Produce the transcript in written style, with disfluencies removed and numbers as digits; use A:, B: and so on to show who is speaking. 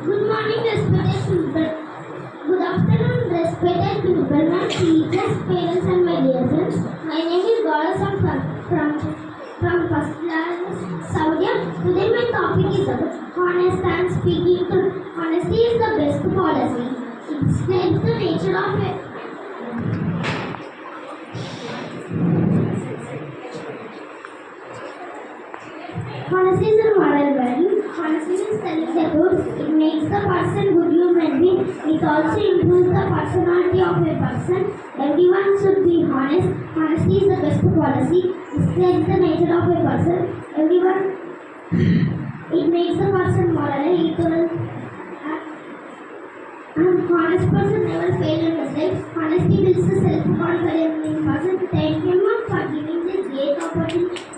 A: Good morning, respected principal. Good afternoon, respected principal, my teachers, parents, and my dear friends. My name is Gaurav from first class Saudi. Today my topic is about honest and speaking truth. Honesty is the best policy. It describes the nature of a honesty is a moral value. Honesty is telling the truth. It makes the person good human being. It also improves the personality of a person. Everyone should be honest. Honesty is the best policy. It describes the nature of a person. Everyone, it makes the person morally equal. An honest person never fails in his life. Honesty builds a self-confident person. Thank you, ma'am, for giving this great opportunity